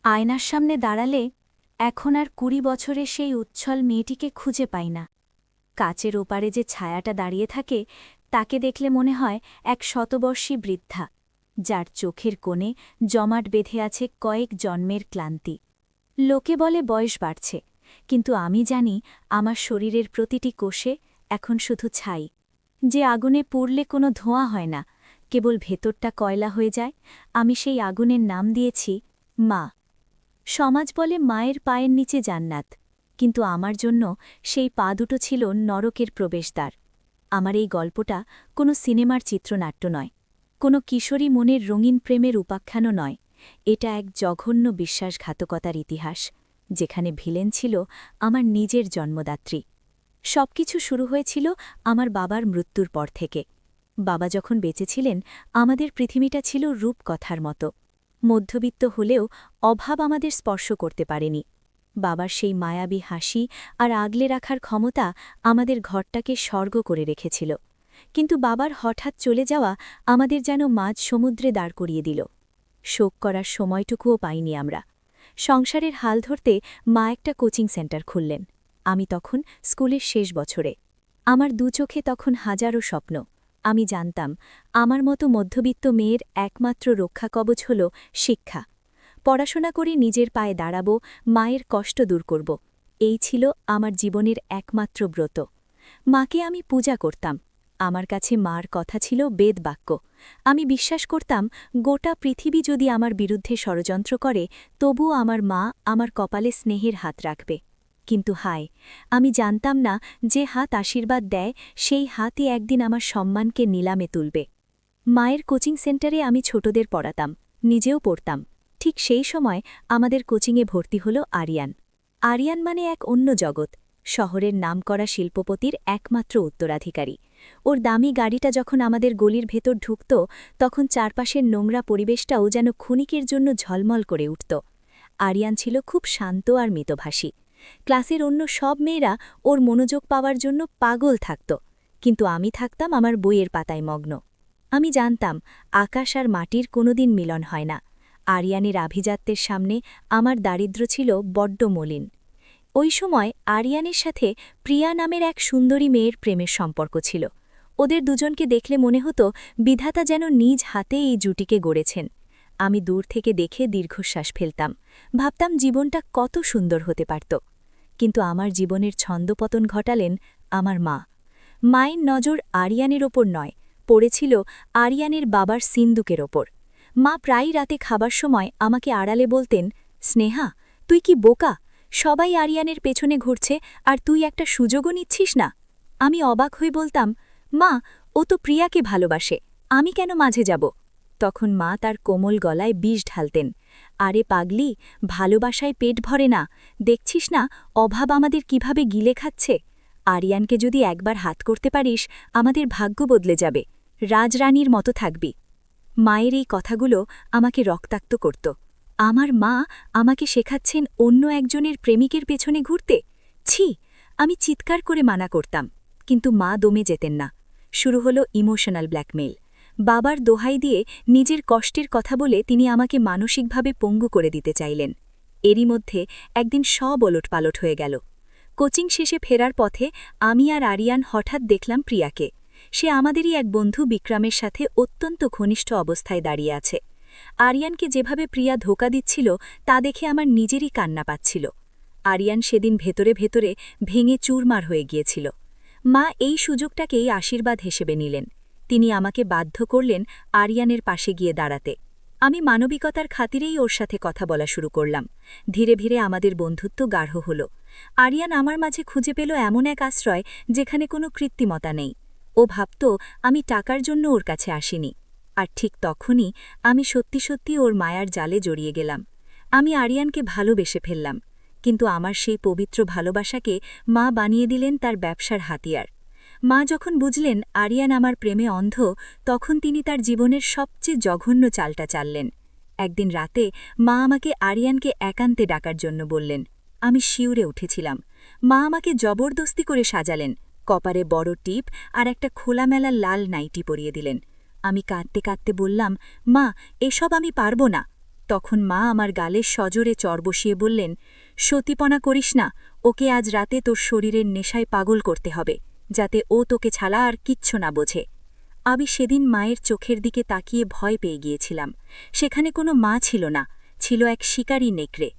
আয়নার সামনে দাঁড়ালে এখন আর ২০ বছরের সেই উচ্ছল মেয়েটিকে খুঁজে পাই না। কাচের ওপারে যে ছায়াটা দাঁড়িয়ে থাকে তাকে দেখলে মনে হয় এক শতবর্ষী বৃদ্ধা, যার চোখের কোণে জমাট বেঁধে আছে কয়েক জন্মের ক্লান্তি। লোকে বলে বয়স বাড়ছে, কিন্তু আমি জানি আমার শরীরের প্রতিটি কোষে এখন শুধু ছাই। যে আগুনে পুড়লে কোনো ধোঁয়া হয় না, কেবল ভেতরটা কয়লা হয়ে যায়। আমি সেই আগুনের নাম দিয়েছি মা। সমাজ বলে মায়ের পায়ের নিচে জান্নাত, কিন্তু আমার জন্য সেই পা দুটো ছিল নরকের প্রবেশদ্বার। আমার এই গল্পটা কোনো সিনেমার চিত্রনাট্য নয়, কোনো কিশোরী মনের রঙিন প্রেমের উপাখ্যানও নয়। এটা এক জঘন্য বিশ্বাসঘাতকতার ইতিহাস, যেখানে ভিলেন ছিল আমার নিজের জন্মদাত্রী। সবকিছু শুরু হয়েছিল আমার বাবার মৃত্যুর পর থেকে। বাবা যখন বেঁচে ছিলেন, আমাদের পৃথিবীটা ছিল রূপকথার মতো। মধ্যবিত্ত হলেও অভাব আমাদের স্পর্শ করতে পারেনি। বাবার সেই মায়াবী হাসি আর আগলে রাখার ক্ষমতা আমাদের ঘরটাকে স্বর্গ করে রেখেছিল। কিন্তু বাবার হঠাৎ চলে যাওয়া আমাদের যেন মাঝ সমুদ্রে দাঁড় করিয়ে দিল। শোক করার সময়টুকুও পাইনি আমরা। সংসারের হাল ধরতে মা একটা কোচিং সেন্টার খুললেন। আমি তখন স্কুলের শেষ বছরে। আমার দু চোখে তখন হাজারো স্বপ্ন। আমি জানতাম আমার মতো মধ্যবিত্ত মেয়ের একমাত্র রক্ষাকবচ হল শিক্ষা। পড়াশোনা করে নিজের পায়ে দাঁড়াব, মায়ের কষ্ট দূর করব। এই ছিল আমার জীবনের একমাত্র ব্রত। মাকে আমি পূজা করতাম। আমার কাছে মার কথা ছিল বেদবাক্য। আমি বিশ্বাস করতাম গোটা পৃথিবী যদি আমার বিরুদ্ধে ষড়যন্ত্র করে, তবুও আমার মা আমার কপালে স্নেহের হাত রাখবে। কিন্তু হায়, আমি জানতাম না যে হাত আশীর্বাদ দেয় সেই হাতই একদিন আমার সম্মানকে নিলামে তুলবে। মায়ের কোচিং সেন্টারে আমি ছোটদের পড়াতাম, নিজেও পড়তাম। ঠিক সেই সময় আমাদের কোচিংয়ে ভর্তি হল আরিয়ান। আরিয়ান মানে এক অন্য জগৎ, শহরের নামকরা শিল্পপতির একমাত্র উত্তরাধিকারী। ওর দামি গাড়িটা যখন আমাদের গলির ভেতর ঢুকত, তখন চারপাশের নোংরা পরিবেশটাও যেন ক্ষণিকের জন্য ঝলমল করে উঠত। আরিয়ান ছিল খুব শান্ত আর মিতভাষী। ক্লাসের অন্য সব মেয়েরা ওর মনোযোগ পাওয়ার জন্য পাগল থাকত, কিন্তু আমি থাকতাম আমার বইয়ের পাতায় মগ্ন। আমি জানতাম আকাশ আর মাটির কোনোদিন মিলন হয় না। আরিয়ানের আভিজাত্যের সামনে আমার দারিদ্র্য ছিল বড্ড মলিন। ওই সময় আরিয়ানের সাথে প্রিয়া নামের এক সুন্দরী মেয়ের প্রেমের সম্পর্ক ছিল। ওদের দুজনকে দেখলে মনে হতো বিধাতা যেন নিজ হাতে এই জুটিকে গড়েছেন। আমি দূর থেকে দেখে দীর্ঘশ্বাস ফেলতাম, ভাবতাম জীবনটা কত সুন্দর হতে পারত। কিন্তু আমার জীবনের ছন্দপতন ঘটালেন আমার মা। মায়ের নজর আরিয়ানের ওপর নয়, পড়েছিল আরিয়ানের বাবার সিন্দুকের ওপর। মা প্রায়ই রাতে খাবার সময় আমাকে আড়ালে বলতেন, স্নেহা, তুই কি বোকা? সবাই আরিয়ানের পেছনে ঘুরছে আর তুই একটা সুযোগও নিচ্ছিস না। আমি অবাক হয়ে বলতাম, মা, ও তো প্রিয়াকে ভালোবাসে, আমি কেন মাঝে যাব? তখন মা তার কোমল গলায় বিষ ঢালতেন, আরে পাগলি, ভালোবাসায় পেট ভরে না, দেখছিস না অভাব আমাদের কিভাবে গিলে খাচ্ছে। আরিয়ানকে যদি একবার হাত করতে পারিস, আমাদের ভাগ্য বদলে যাবে, রাজরানীর মতো থাকবি। মায়ের এই কথাগুলো আমাকে রক্তাক্ত করত। আমার মা আমাকে শেখাচ্ছেন অন্য একজনের প্রেমিকের পেছনে ঘুরতে। ছি! আমি চিৎকার করে মানা করতাম, কিন্তু মা দমে যেতেন না। শুরু হলো ইমোশনাল ব্ল্যাকমেইল। বাবার দোহাই দিয়ে নিজের কষ্টের কথা বলে তিনি আমাকে মানসিকভাবে পঙ্গু করে দিতে চাইলেন। এরই মধ্যে একদিন সব ওলটপালট হয়ে গেল। কোচিং শেষে ফেরার পথে আমি আর আরিয়ান হঠাৎ দেখলাম প্রিয়াকে। সে আমাদেরই এক বন্ধু বিক্রমের সাথে অত্যন্ত ঘনিষ্ঠ অবস্থায় দাঁড়িয়ে আছে। আরিয়ানকে যেভাবে প্রিয়া ধোঁকা দিচ্ছিল তা দেখে আমার নিজেরই কান্না পাচ্ছিল। আরিয়ান সেদিন ভেতরে ভেতরে ভেঙে চুরমার হয়ে গিয়েছিল। মা এই সুযোগটাকেই আশীর্বাদ হিসেবে নিলেন। তিনি আমাকে বাধ্য করলেন আরিয়ানের পাশে গিয়ে দাঁড়াতে। আমি মানবিকতার খাতিরেই ওর সাথে কথা বলা শুরু করলাম। ধীরে ধীরে আমাদের বন্ধুত্ব গাঢ় হল। আরিয়ান আমার মাঝে খুঁজে পেল এমন এক আশ্রয় যেখানে কোনো কৃত্রিমতা নেই। ও ভাবত আমি টাকার জন্য ওর কাছে আসিনি। আর ঠিক তখনই আমি সত্যি সত্যি ওর মায়ার জালে জড়িয়ে গেলাম। আমি আরিয়ানকে ভালোবেসে ফেললাম, কিন্তু আমার সেই পবিত্র ভালোবাসাকে মা বানিয়ে দিলেন তার ব্যবসার হাতিয়ার। মা যখন বুঝলেন আরিয়ান আমার প্রেমে অন্ধ, তখন তিনি তার জীবনের সবচেয়ে জঘন্য চালটা চাললেন। একদিন রাতে মা আমাকে আরিয়ানকে একান্তে ডাকার জন্য বললেন। আমি শিউরে উঠেছিলাম। মা আমাকে জবরদস্তি করে সাজালেন, কপারে বড় টিপ আর একটা খোলামেলা লাল নাইটি পরিয়ে দিলেন। আমি কাঁদতে কাঁদতে বললাম, মা, এসব আমি পারব না। তখন মা আমার গালে সজোরে চর বসিয়ে বললেন, সতীপনা করিস না, ওকে আজ রাতে তোর শরীরের নেশায় পাগল করতে হবে, যাতে ও তোকে ছাড়া আর কিচ্ছু না বোঝে। আমি সেদিন মায়ের চোখের দিকে তাকিয়ে ভয় পেয়ে গিয়েছিলাম। সেখানে কোনো মা ছিল না, ছিল এক শিকারী নেকড়ে।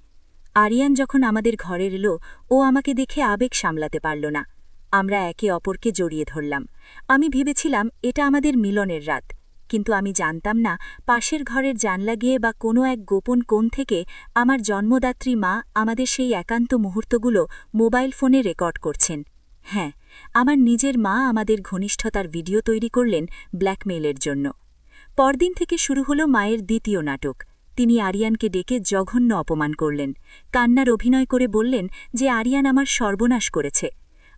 আরিয়ান যখন আমাদের ঘরে এলো, ও আমাকে দেখে আবেগ সামলাতে পারল না। আমরা একে অপরকে জড়িয়ে ধরলাম। আমি ভেবেছিলাম এটা আমাদের মিলনের রাত, কিন্তু আমি জানতাম না পাশের ঘরের জানলা গিয়ে বা কোনো এক গোপন কোণ থেকে আমার জন্মদাত্রী মা আমাদের সেই একান্ত মুহূর্তগুলো মোবাইল ফোনে রেকর্ড করছেন। হ্যাঁ, আমার নিজের মা আমাদের ঘনিষ্ঠতার ভিডিও তৈরি করলেন ব্ল্যাকমেইলের জন্য। পরদিন থেকে শুরু হলো মায়ের দ্বিতীয় নাটক। তিনি আরিয়ানকে ডেকে জঘন্য অপমান করলেন, কান্নার অভিনয় করে বললেন যে আরিয়ান আমার সর্বনাশ করেছে।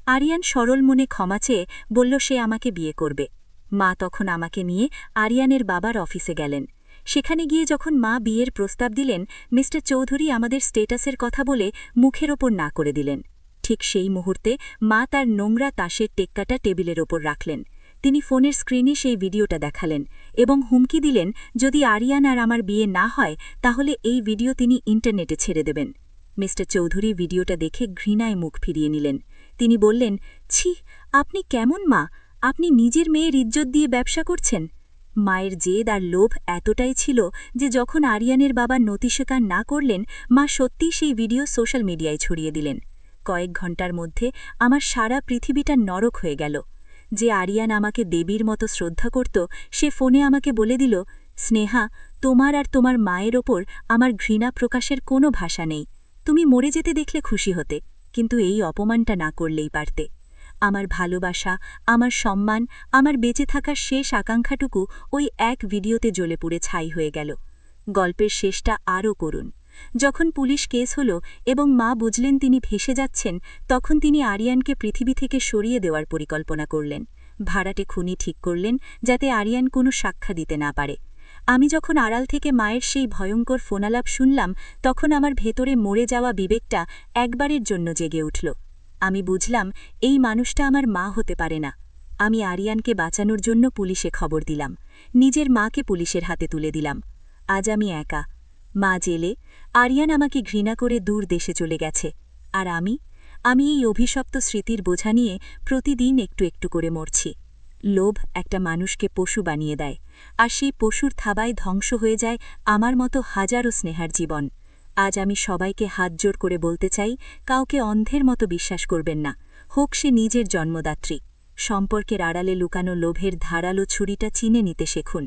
আরিয়ান সরল মনে ক্ষমা চেয়ে বলল সে আমাকে বিয়ে করবে। মা তখন আমাকে নিয়ে আরিয়ানের বাবার অফিসে গেলেন। সেখানে গিয়ে যখন মা বিয়ের প্রস্তাব দিলেন, মিস্টার চৌধুরী আমাদের স্টেটাসের কথা বলে মুখের ওপর না করে দিলেন। ঠিক সেই মুহূর্তে মা তার নোংরা তাসের টেক্কাটা টেবিলের ওপর রাখলেন। তিনি ফোনের স্ক্রিনে সেই ভিডিওটা দেখালেন এবং হুমকি দিলেন যদি আরিয়ান আর আমার বিয়ে না হয় তাহলে এই ভিডিও তিনি ইন্টারনেটে ছেড়ে দেবেন। মিস্টার চৌধুরী ভিডিওটা দেখে ঘৃণায় মুখ ফিরিয়ে নিলেন। তিনি বললেন, ছি, আপনি কেমন মা? আপনি নিজের মেয়ের ইজ্জত দিয়ে ব্যবসা করছেন। মায়ের জেদ আর লোভ এতটাই ছিল যে যখন আরিয়ানের বাবা নথি স্বীকার না করলেন, মা সত্যিই সেই ভিডিও সোশ্যাল মিডিয়ায় ছড়িয়ে দিলেন। কয়েক ঘণ্টার মধ্যে আমার সারা পৃথিবীটা নরক হয়ে গেল। যে আরিয়ান আমাকে দেবীর মতো শ্রদ্ধা করত, সে ফোনে আমাকে বলে দিল, স্নেহা, তোমার আর তোমার মায়ের ওপর আমার ঘৃণা প্রকাশের কোনো ভাষা নেই। তুমি মরে যেতে দেখলে খুশি হতে, কিন্তু এই অপমানটা না করলেই পারতে। আমার ভালোবাসা, আমার সম্মান, আমার বেঁচে থাকার শেষ আকাঙ্ক্ষাটুকু ওই এক ভিডিওতে জ্বলে পুড়ে ছাই হয়ে গেল। গল্পের শেষটা আরও করুন। যখন পুলিশ কেস হল এবং মা বুঝলেন তিনি ভেসে যাচ্ছেন, তখন তিনি আরিয়ানকে পৃথিবী থেকে সরিয়ে দেওয়ার পরিকল্পনা করলেন। ভাড়াটে খুনি ঠিক করলেন যাতে আরিয়ান কোনো সাক্ষ্য দিতে না পারে। আমি যখন আড়াল থেকে মায়ের সেই ভয়ঙ্কর ফোনালাপ শুনলাম, তখন আমার ভেতরে মরে যাওয়া বিবেকটা একবারের জন্য জেগে উঠল। আমি বুঝলাম এই মানুষটা আমার মা হতে পারে না। আমি আরিয়ানকে বাঁচানোর জন্য পুলিশে খবর দিলাম, নিজের মাকে পুলিশের হাতে তুলে দিলাম। আজ আমি একা, মা জেলে, আরিয়ান আমাকে ঘৃণা করে দূর দেশে চলে গেছে, আর আমি এই অভিশপ্ত স্মৃতির বোঝা নিয়ে প্রতিদিন একটু একটু করে মরছি। লোভ একটা মানুষকে পশু বানিয়ে দেয়, আর সেই পশুর থাবায় ধ্বংস হয়ে যায় আমার মতো হাজারো স্নেহার জীবন। আজ আমি সবাইকে হাত জোড় করে বলতে চাই, কাউকে অন্ধের মতো বিশ্বাস করবেন না, হোক সে নিজের জন্মদাত্রী। সম্পর্কের আড়ালে লুকানো লোভের ধারালো ছুরিটা চিনে নিতে শেখুন।